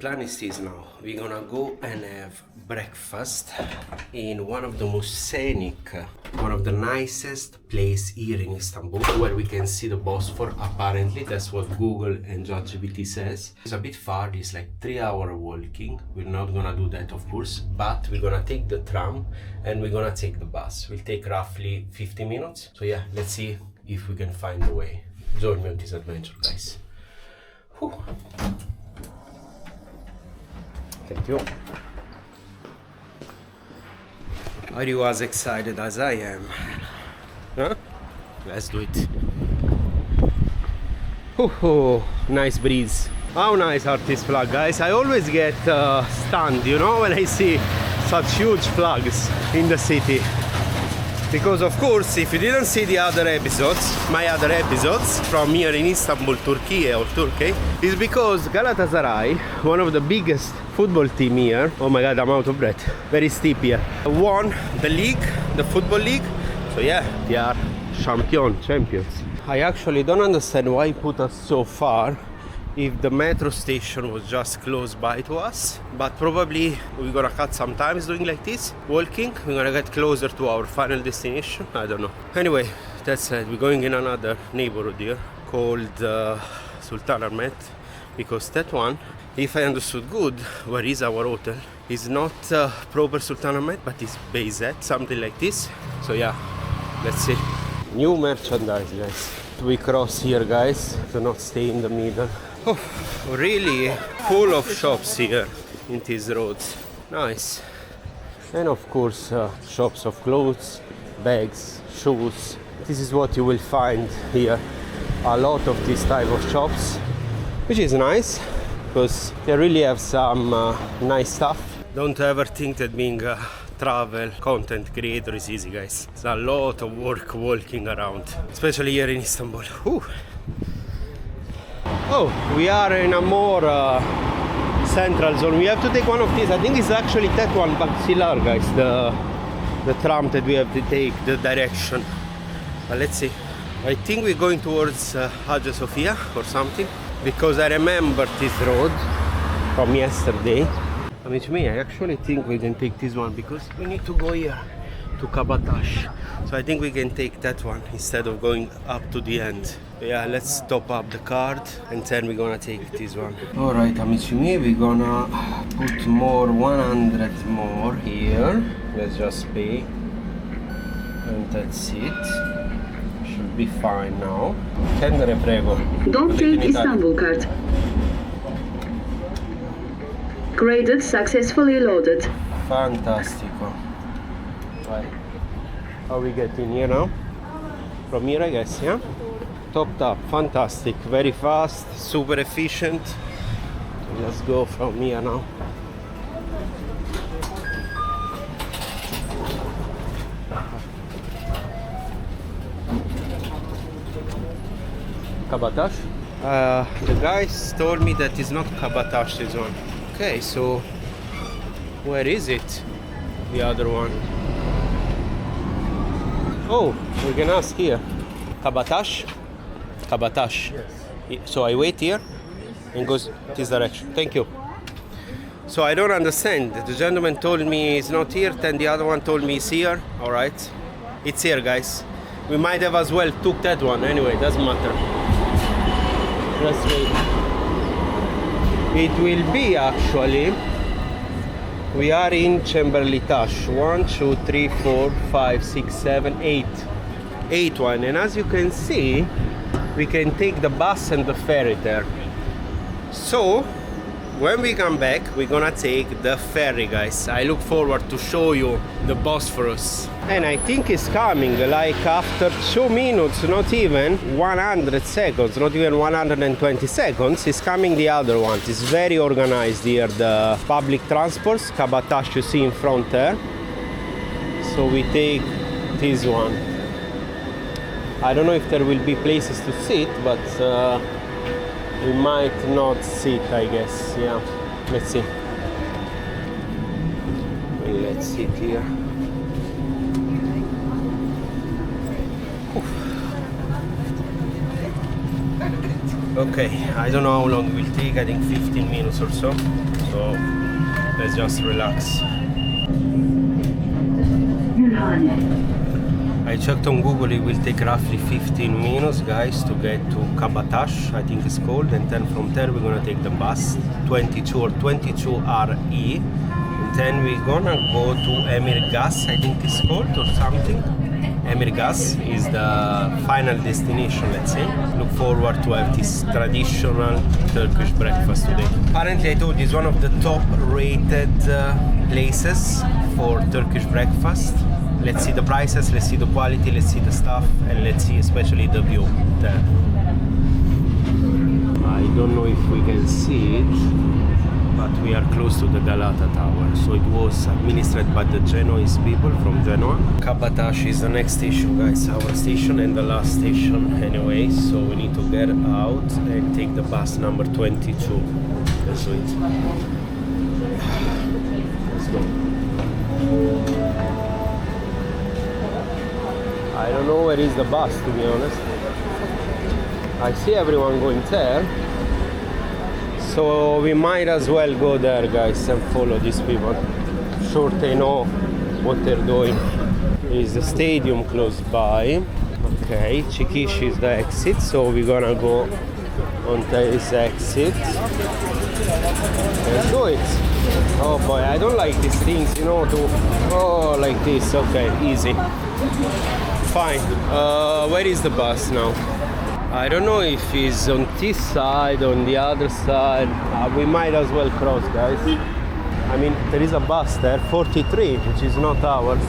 Plan is this now. We're gonna go and have breakfast in one of the most scenic, one of the nicest place here in Istanbul, where we can see the Bosphore. Apparently, that's what Google and ChatGPT says. It's a bit far, it's like 3 hour walking. We're not gonna do that, of course, but we're gonna take the tram and we're gonna take the bus. We'll take roughly 50 minutes. So yeah, let's see if we can find a way. Join me on this adventure, guys. Whew. Thank you. Are you as excited as I am? Huh? Let's do it. Oh, nice breeze. How nice are these flags, guys? I always get stunned, you know, when I see such huge flags in the city. Because of course, if you didn't see the other episodes, my other episodes from here in Istanbul, Turkey or Turkey, is because Galatasaray, one of the biggest football team here, oh my god, I'm out of breath, very steep here, won the league, the football league. So yeah, they are champions. I actually don't understand why put us so far if the metro station was just close by to us, but probably we're gonna cut some time doing like this, walking. We're gonna get closer to our final destination. I don't know. Anyway, that said, we're going in another neighborhood here called Sultanahmet, because that one, if I understood good, where is our hotel, is not proper Sultanahmet, but it's Beyazıt, something like this. So yeah, let's see. New merchandise, guys. We cross here, guys, to not stay in the middle. Oh, really full of shops here in these roads. Nice. And of course, shops of clothes, bags, shoes. This is what you will find here. A lot of this type of shops, which is nice because they really have some nice stuff. Don't ever think that being a travel content creator is easy, guys. It's a lot of work walking around, especially here in Istanbul. Whew. Oh, we are in a more central zone. We have to take one of these. I think it's actually that one, but still, guys, the tram that we have to take, the direction. But let's see. I think we're going towards Hagia Sophia or something, because I remember this road from yesterday. I mean, to me, I actually think we can take this one because we need to go here to Kabataş. So I think we can take that one instead of going up to the end. Yeah, let's top up the card and then we're gonna take this one. Alright, amici miei, we're gonna put more 100 more here. Let's just pay. And that's it. Should be fine now. Tendere, prego. Don't take Istanbulkart. Graded, successfully loaded. Fantastico. Right. How we get in here now? From here, I guess, yeah? Topped up, fantastic, very fast, super efficient. Let's go from here now. Kabataş? The guys told me that it's not Kabataş, this one. Okay, so where is it? The other one. Oh, we can ask here. Kabataş? Kabataş. Yes. So I wait here and goes this direction. Thank you. So I don't understand. The gentleman told me it's not here, then the other one told me it's here. All right, it's here, guys. We might have as well took that one. Anyway, doesn't matter. Let's wait. It will be actually. We are in Çemberlitaş. 1, 2, 3, 4, 5, 6, 7, 8. 8 one. And as you can see, we can take the bus and the ferry there. So when we come back, we're gonna take the ferry, guys. I look forward to show you the Bosphorus. And I think it's coming, like after 2 minutes, not even 100 seconds, not even 120 seconds, it's coming the other one. It's very organized here, the public transports. Kabataş you see in front there. So we take this one. I don't know if there will be places to sit, but we might not sit, I guess. Yeah, let's see. Let's sit here. Okay, I don't know how long it will take, I think 15 minutes or so. So let's just relax. I checked on Google, it will take roughly 15 minutes, guys, to get to Kabataş, I think it's called, and then from there we're gonna take the bus 22 or 22 RE, and then we're gonna go to Emirgas, I think it's called, or something. Emirgas is the final destination, let's say. Look forward to have this traditional Turkish breakfast today. Apparently, I told you, it's one of the top rated places for Turkish breakfast. Let's see the prices, let's see the quality, let's see the stuff, and let's see especially the view there. I don't know if we can see it, but we are close to the Galata tower. So it was administered by the Genoese people from Genoa. Kabataş is the next station, guys, our station and the last station anyway. So we need to get out and take the bus number 22. Let's do it. Let's go. I don't know where is the bus, to be honest. I see everyone going there. So we might as well go there, guys, and follow these people. Sure, they know what they're doing. Is the stadium close by. Okay, Çekiş is the exit, so we're gonna go on this exit. Let's do it. Oh boy, I don't like these things, you know, oh, like this. Okay, easy. Fine. Where is the bus now? I don't know if it's on this side, on the other side. We might as well cross, guys. I mean, there is a bus there, 43, which is not ours.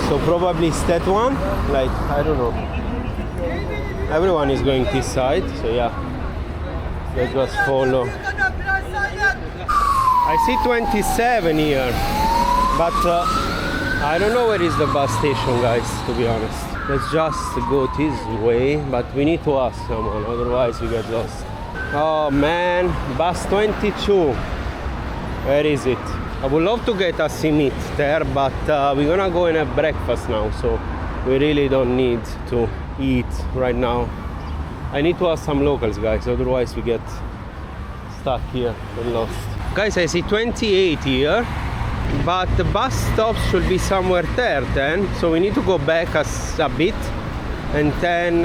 So probably it's that one. Like, I don't know. Everyone is going this side, so yeah. Let's just follow. I see 27 here, but I don't know where is the bus station, guys, to be honest. Let's just go this way, but we need to ask someone, otherwise we get lost. Oh man, bus 22. Where is it? I would love to get a meet there, but we're gonna go and have breakfast now, so we really don't need to eat right now. I need to ask some locals, guys, otherwise we get stuck here and lost. Guys, I see 28 here. But the bus stop should be somewhere there then, so we need to go back a bit and then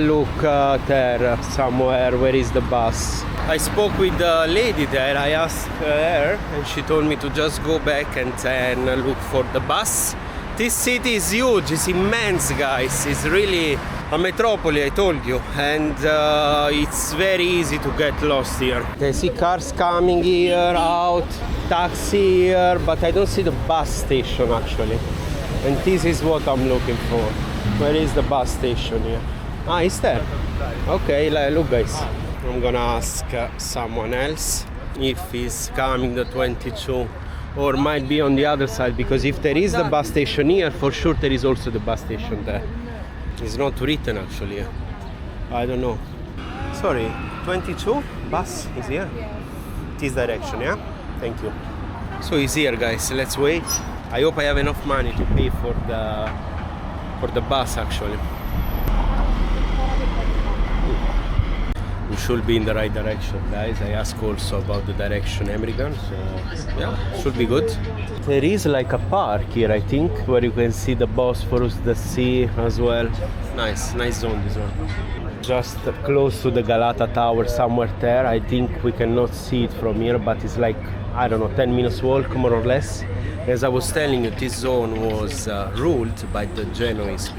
look there somewhere. Where is the bus? I spoke with the lady there, I asked her and she told me to just go back and then look for the bus. This city is huge, it's immense, guys. It's really a metropolis, I told you, and it's very easy to get lost here. I see cars coming here, out, taxi here, but I don't see the bus station actually. And this is what I'm looking for. Where is the bus station here? Ah, it's there. Okay, look, guys. I'm gonna ask someone else if he's coming the 22 or might be on the other side, because if there is the bus station here, for sure there is also the bus station there. It's not written actually. I don't know. Sorry, 22 bus is here. This direction, yeah? Thank you. So he's here, guys. Let's wait. I hope I have enough money to pay for the bus actually. We should be in the right direction, guys. I asked also about the direction American, so yeah, should be good. There is like a park here, I think, where you can see the Bosphorus, the sea as well. Nice zone this one. Just close to the Galata tower, somewhere there. I think we cannot see it from here, but it's like, I don't know, 10 minutes walk more or less. As I was telling you, this zone was ruled by the Genoese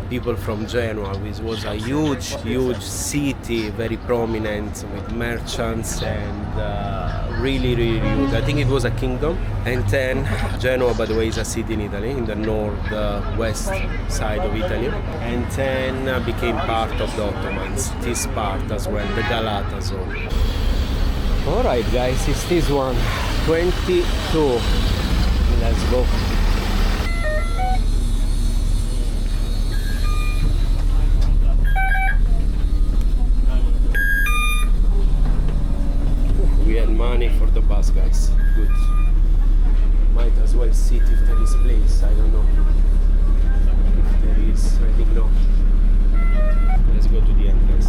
people from Genoa, which was a huge city, very prominent with merchants and really huge. I think it was a kingdom. And then Genoa, by the way, is a city in Italy, in the northwest side of Italy. And then became part of the Ottomans, this part as well, the Galata zone. Alright guys, it's this one, 22. Let's go. We had money for the bus, guys. Good. Might as well sit if there is place. I don't know if there is. I think no. Let's go to the entrance.